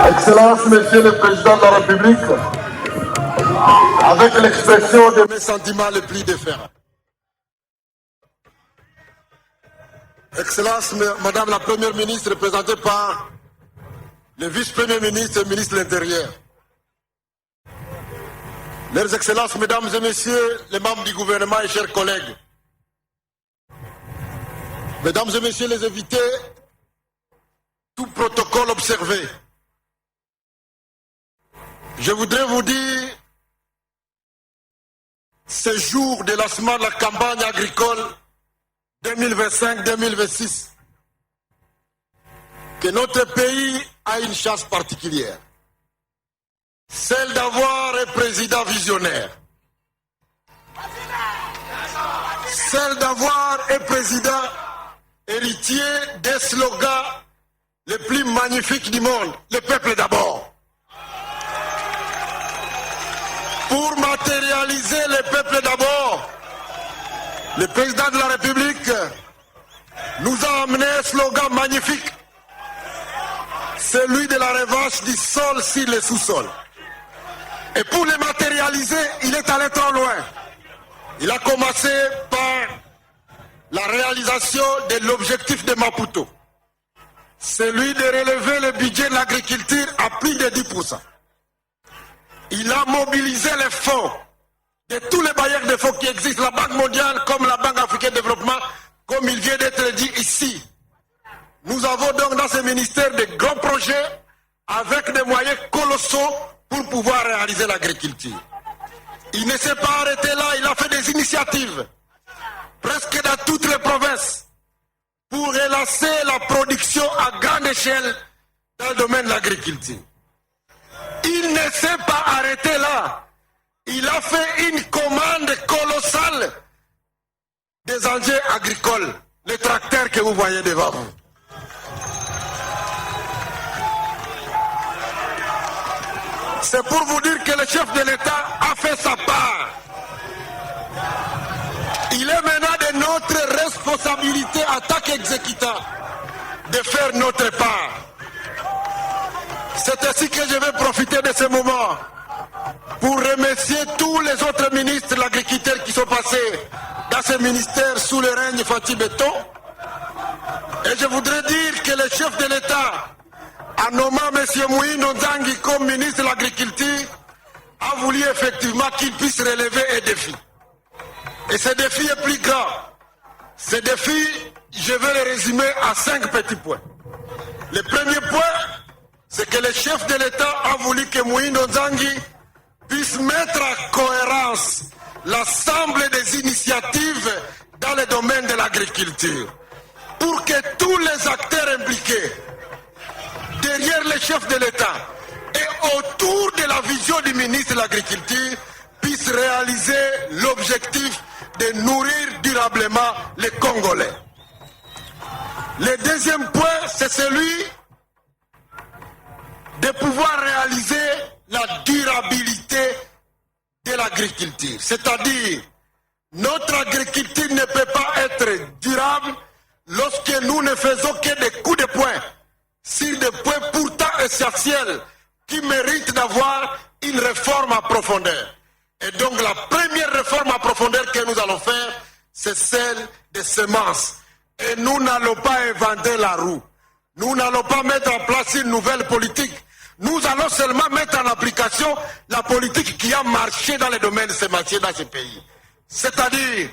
Excellence, Monsieur le Président de la République, avec l'expression de mes sentiments les plus déférents. Excellence, Madame la Première ministre, représentée par le vice-premier ministre et le ministre de l'Intérieur. Leurs Excellences, Mesdames et Messieurs, les membres du gouvernement et chers collègues. Mesdames et Messieurs les invités, tout protocole observé. Je voudrais vous dire, ce jour de lancement de la campagne agricole 2025-2026, que notre pays a une chance particulière, celle d'avoir un président visionnaire, celle d'avoir un président héritier des slogans les plus magnifiques du monde, le peuple d'abord. Pour matérialiser le peuple d'abord, le président de la République nous a amené un slogan magnifique, celui de la revanche du sol sur le sous-sol. Et pour le matérialiser, il est allé trop loin. Il a commencé par la réalisation de l'objectif de Maputo, celui de relever le budget de l'agriculture à plus de 10%. Il a mobilisé les fonds de tous les bailleurs de fonds qui existent, la Banque mondiale comme la Banque africaine de développement, comme il vient d'être dit ici. Nous avons donc dans ce ministère de grands projets avec des moyens colossaux pour pouvoir réaliser l'agriculture. Il ne s'est pas arrêté là, il a fait des initiatives, presque dans toutes les provinces, pour relancer la production à grande échelle dans le domaine de l'agriculture. Il ne s'est pas arrêté là. Il a fait une commande colossale des engins agricoles, les tracteurs que vous voyez devant vous. C'est pour vous dire que le chef de l'État a fait sa part. Il est maintenant de notre responsabilité en tant qu'exécutant de faire notre part. C'est ainsi que je vais profiter de ce moment pour remercier tous les autres ministres de l'agriculture qui sont passés dans ce ministère sous le règne Fatih Beton. Et je voudrais dire que le chef de l'État, en nommant M. Moïno Nzangi comme ministre de l'Agriculture, a voulu effectivement qu'il puisse relever un défi. Et ce défi est plus grand. Ce défi, je vais le résumer à 5 petits points. Le premier point, c'est que le chef de l'État a voulu que Moïno Nzangi puisse mettre en cohérence l'ensemble des initiatives dans le domaine de l'agriculture, pour que tous les acteurs impliqués derrière le chef de l'État et autour de la vision du ministre de l'Agriculture puissent réaliser l'objectif de nourrir durablement les Congolais. Le deuxième point, c'est celui de pouvoir réaliser la durabilité de l'agriculture. C'est-à-dire, notre agriculture ne peut pas être durable lorsque nous ne faisons que des coups de poing sur des points pourtant essentiels qui méritent d'avoir une réforme en profondeur. Et donc la première réforme en profondeur que nous allons faire, c'est celle des semences. Et nous n'allons pas inventer la roue. Nous n'allons pas mettre en place une nouvelle politique. Nous allons seulement mettre en application la politique qui a marché dans les domaines sémenciers dans ce pays. C'est-à-dire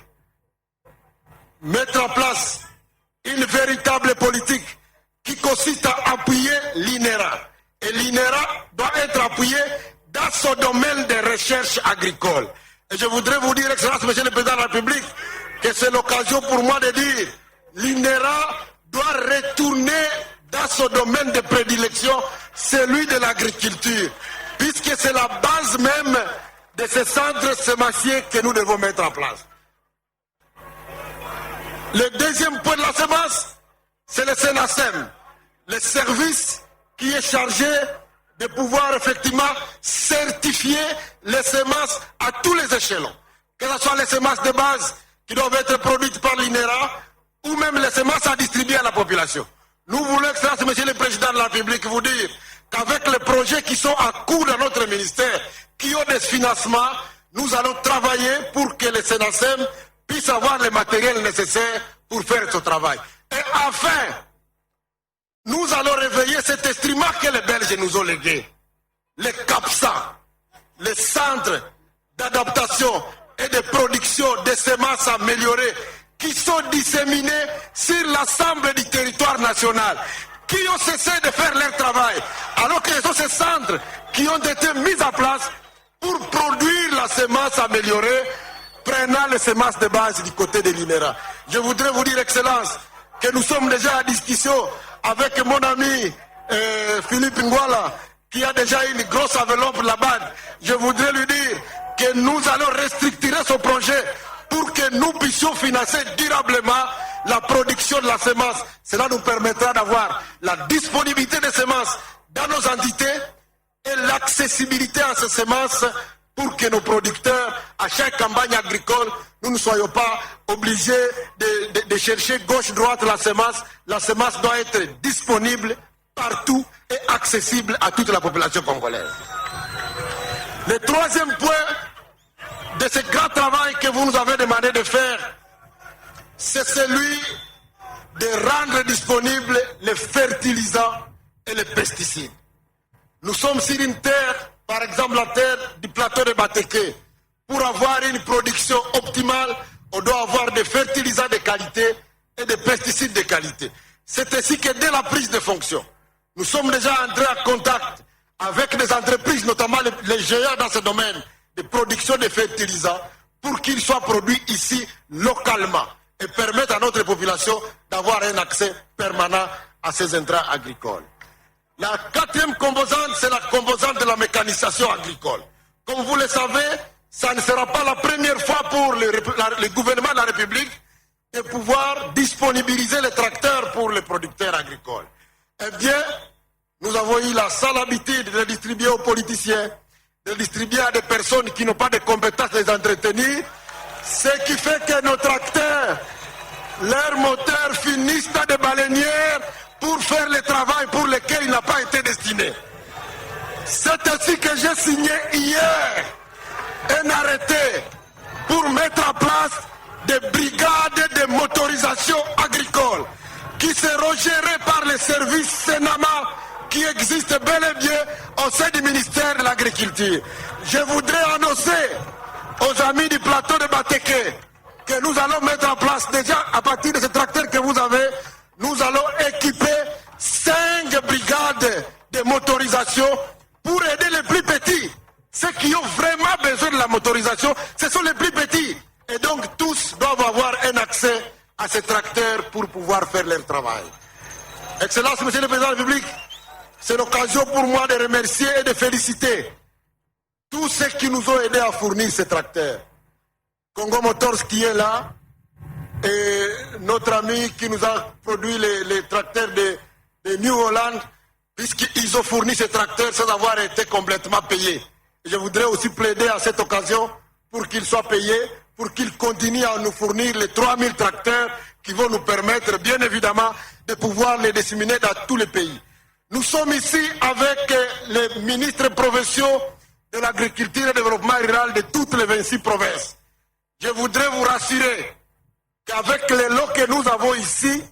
mettre en place une véritable politique qui consiste à appuyer l'INERA. Et l'INERA doit être appuyé dans son domaine de recherche agricole. Et je voudrais vous dire, Excellence, Monsieur le Président de la République, que c'est l'occasion pour moi de dire l'INERA doit retourner dans son domaine de prédilection, celui de l'agriculture, puisque c'est la base même de ces centres sémenciers que nous devons mettre en place. Le deuxième point de la semence, c'est le SENASEM, le service qui est chargé de pouvoir effectivement certifier les semences à tous les échelons, que ce soit les semences de base qui doivent être produites par l'INERA ou même les semences à distribuer à la population. Nous voulons, Excellence, Monsieur le Président de la République, vous dire qu'avec les projets qui sont à court dans notre ministère, qui ont des financements, nous allons travailler pour que le SENASEM puisse avoir le matériel nécessaire pour faire ce travail. Et enfin, nous allons réveiller cet instrument que les Belges nous ont légué. Les CAPSA, les centres d'adaptation et de production des semences améliorées qui sont disséminés sur l'ensemble du territoire national, qui ont cessé de faire leur travail, alors que ce sont ces centres qui ont été mis en place pour produire la semence améliorée, prenant les semences de base du côté de l'INERA. Je voudrais vous dire, Excellence, que nous sommes déjà en discussion avec mon ami Philippe Ngwala, qui a déjà une grosse enveloppe là-bas. Je voudrais lui dire que nous allons restructurer ce projet pour que nous puissions financer durablement la production de la semence. Cela nous permettra d'avoir la disponibilité des semences dans nos entités et l'accessibilité à ces semences pour que nos producteurs, à chaque campagne agricole, nous ne soyons pas obligés de chercher gauche-droite la semence. La semence doit être disponible partout et accessible à toute la population congolaise. Le troisième point de ce grand travail que vous nous avez demandé de faire, c'est celui de rendre disponibles les fertilisants et les pesticides. Nous sommes sur une terre, par exemple la terre du plateau de Bateke. Pour avoir une production optimale, on doit avoir des fertilisants de qualité et des pesticides de qualité. C'est ainsi que dès la prise de fonction, nous sommes déjà entrés en contact avec des entreprises, notamment les géants dans ce domaine de production de fertilisants, pour qu'ils soient produits ici localement et permettent à notre population d'avoir un accès permanent à ces intrants agricoles. La quatrième composante, c'est la composante de la mécanisation agricole. Comme vous le savez, ça ne sera pas la première fois pour le gouvernement de la République de pouvoir disponibiliser les tracteurs pour les producteurs agricoles. Eh bien, nous avons eu la sale habitude de les distribuer aux politiciens, de les distribuer à des personnes qui n'ont pas de compétences de les entretenir, ce qui fait que nos tracteurs, leurs moteurs finissent dans des baleinières pour faire le travail pour lequel il n'a pas été destiné. C'est ainsi que j'ai signé hier un arrêté pour mettre en place des brigades de motorisation agricole qui seront gérées par les services Senama qui existent bel et bien au sein du ministère de l'Agriculture. Je voudrais annoncer aux amis du plateau de Bateke que nous allons mettre en place déjà à partir de ce tracteur que vous avez, nous allons équiper 5 brigades de motorisation pour aider les plus petits. Ceux qui ont vraiment besoin de la motorisation, ce sont les plus petits. Et donc tous doivent avoir un accès à ces tracteurs pour pouvoir faire leur travail. Excellence, Monsieur le Président de la République, c'est l'occasion pour moi de remercier et de féliciter tous ceux qui nous ont aidés à fournir ces tracteurs. Congo Motors qui est là, et notre ami qui nous a produit les tracteurs de New Holland, puisqu'ils ont fourni ces tracteurs sans avoir été complètement payés. Je voudrais aussi plaider à cette occasion pour qu'ils soient payés, pour qu'ils continuent à nous fournir les 3000 tracteurs qui vont nous permettre, bien évidemment, de pouvoir les disséminer dans tous les pays. Nous sommes ici avec les ministres provinciaux de l'agriculture et du développement rural de toutes les 26 provinces. Je voudrais vous rassurer qu'avec les lots que nous avons ici,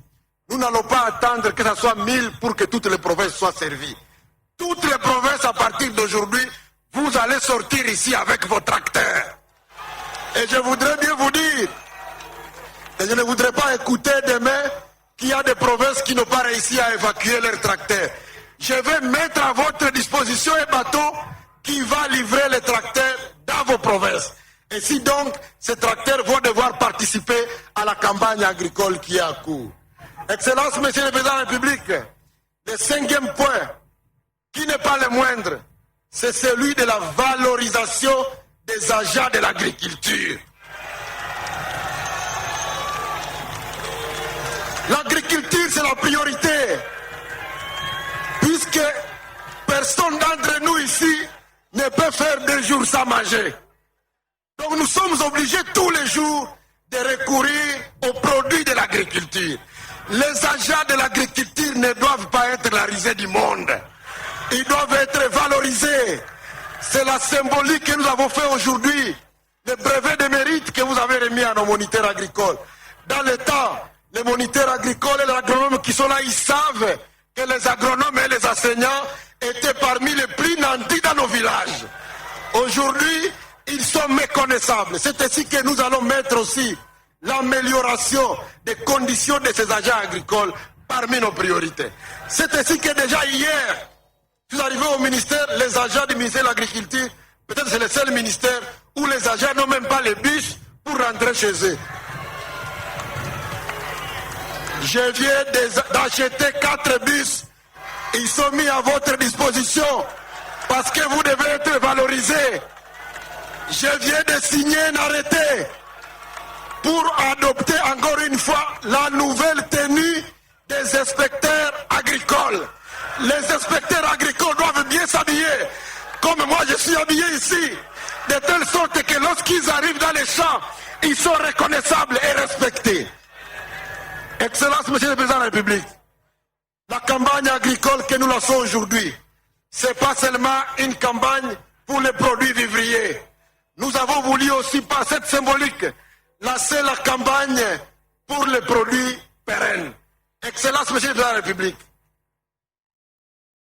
nous n'allons pas attendre que ce soit 1000 pour que toutes les provinces soient servies. Toutes les provinces, à partir d'aujourd'hui, vous allez sortir ici avec vos tracteurs. Et je voudrais bien vous dire, et je ne voudrais pas écouter demain qu'il y a des provinces qui n'ont pas réussi à évacuer leurs tracteurs. Je vais mettre à votre disposition un bateau qui va livrer les tracteurs dans vos provinces. Et si donc ces tracteurs vont devoir participer à la campagne agricole qui est en cours. Excellence, Monsieur le Président de la République, le 5e point, qui n'est pas le moindre, c'est celui de la valorisation des agents de l'agriculture. L'agriculture, c'est la priorité, puisque personne d'entre nous ici ne peut faire 2 jours sans manger. Donc nous sommes obligés tous les jours de recourir aux produits de l'agriculture. Les agents de l'agriculture ne doivent pas être la risée du monde. Ils doivent être valorisés. C'est la symbolique que nous avons fait aujourd'hui. Le brevet de mérite que vous avez remis à nos moniteurs agricoles. Dans le temps, les moniteurs agricoles et les agronomes qui sont là, ils savent que les agronomes et les enseignants étaient parmi les plus nantis dans nos villages. Aujourd'hui, ils sont méconnaissables. C'est ainsi que nous allons mettre aussi l'amélioration des conditions de ces agents agricoles parmi nos priorités. C'est ainsi que déjà hier, je suis arrivé au ministère, les agents du ministère de l'Agriculture, peut-être c'est le seul ministère où les agents n'ont même pas les bus pour rentrer chez eux. Je viens d'acheter 4 bus. Ils sont mis à votre disposition parce que vous devez être valorisés. Je viens de signer un arrêté pour adopter encore une fois la nouvelle tenue des inspecteurs agricoles. Les inspecteurs agricoles doivent bien s'habiller, comme moi je suis habillé ici, de telle sorte que lorsqu'ils arrivent dans les champs, ils sont reconnaissables et respectés. Excellence, Monsieur le Président de la République, la campagne agricole que nous lançons aujourd'hui, ce n'est pas seulement une campagne pour les produits vivriers. Nous avons voulu aussi, par cette symbolique, lancer la campagne pour les produits pérennes. Excellence, Monsieur le Président de la République,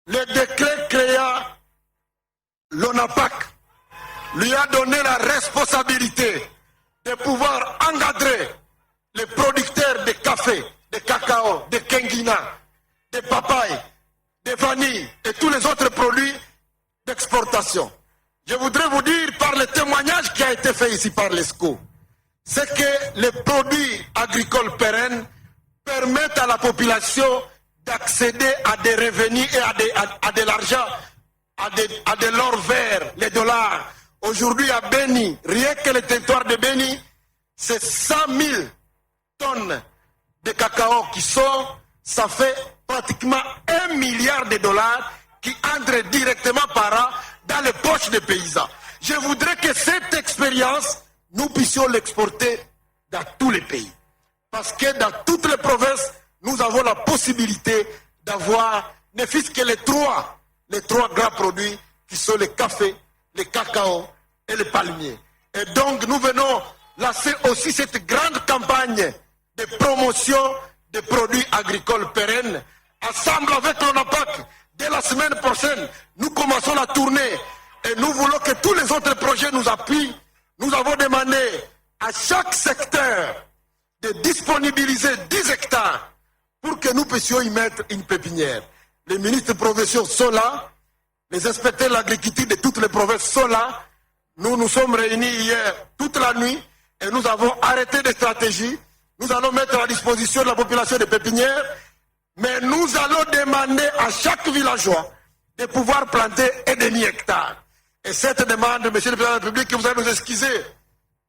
le décret créant l'ONAPAC lui a donné la responsabilité de pouvoir encadrer les producteurs de café, de cacao, de kenguina, de papaye, de vanille et tous les autres produits d'exportation. Je voudrais vous dire par le témoignage qui a été fait ici par l'ESCO, c'est que les produits agricoles pérennes permettent à la population d'accéder à des revenus et à de l'argent, à de l'or vert, les dollars. Aujourd'hui à Beni, rien que le territoire de Beni, c'est 100 000 tonnes de cacao qui sortent, ça fait pratiquement 1 milliard de dollars qui entrent directement par an dans les poches des paysans. Je voudrais que cette expérience, nous puissions l'exporter dans tous les pays. Parce que dans toutes les provinces, nous avons la possibilité d'avoir, ne fût-ce que les trois grands produits qui sont le café, le cacao et le palmier. Et donc nous venons lancer aussi cette grande campagne de promotion des produits agricoles pérennes. Ensemble avec l'ONAPAC, dès la semaine prochaine, nous commençons la tournée et nous voulons que tous les autres projets nous appuient. Nous avons demandé à chaque secteur de disponibiliser 10 hectares pour que nous puissions y mettre une pépinière. Les ministres provinciaux sont là, les inspecteurs de l'agriculture de toutes les provinces sont là. Nous nous sommes réunis hier toute la nuit et nous avons arrêté des stratégies. Nous allons mettre à disposition de la population des pépinières, mais nous allons demander à chaque villageois de pouvoir planter un demi-hectare. Et cette demande, Monsieur le Président de la République, que vous allez nous excuser,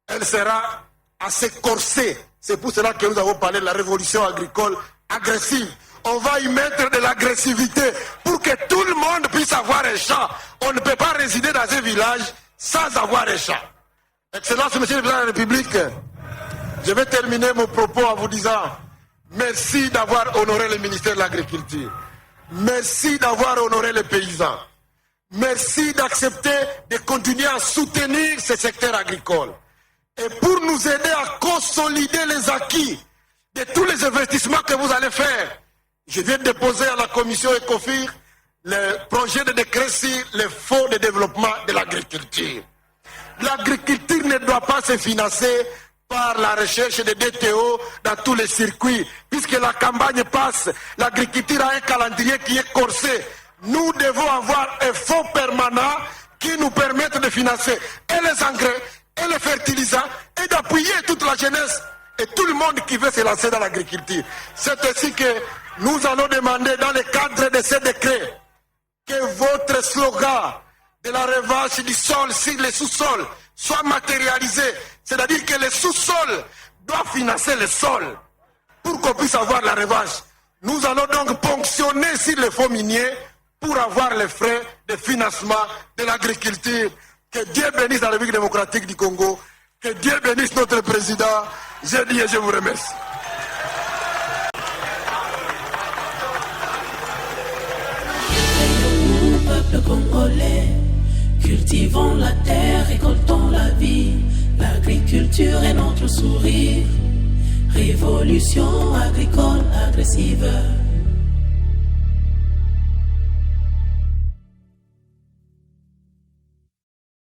elle sera assez corsée. C'est pour cela que nous avons parlé de la révolution agricole agressive. On va y mettre de l'agressivité pour que tout le monde puisse avoir un champ. On ne peut pas résider dans un village sans avoir un champ. Excellence, Monsieur le Président de la République, je vais terminer mon propos en vous disant merci d'avoir honoré le ministère de l'Agriculture. Merci d'avoir honoré les paysans. Merci d'accepter de continuer à soutenir ce secteur agricole. Et pour nous aider à consolider les acquis de tous les investissements que vous allez faire, je viens de déposer à la commission ECOFIR le projet de décret sur les fonds de développement de l'agriculture. L'agriculture ne doit pas se financer par la recherche de DTO dans tous les circuits. Puisque la campagne passe, l'agriculture a un calendrier qui est corsé. Nous devons avoir un fonds permanent qui nous permette de financer et les engrais, et les fertilisants, et d'appuyer toute la jeunesse et tout le monde qui veut se lancer dans l'agriculture. C'est ainsi que nous allons demander dans le cadre de ces décrets que votre slogan de la revanche du sol sur les sous-sols soit matérialisé. C'est-à-dire que les sous-sols doivent financer les sols pour qu'on puisse avoir la revanche. Nous allons donc ponctionner sur les fonds miniers pour avoir les frais de financement de l'agriculture. Que Dieu bénisse la République démocratique du Congo. Que Dieu bénisse notre président. Je dis et je vous remercie. peuple congolais. Cultivons la terre, récoltons la vie. L'agriculture est notre sourire. Révolution agricole agressive.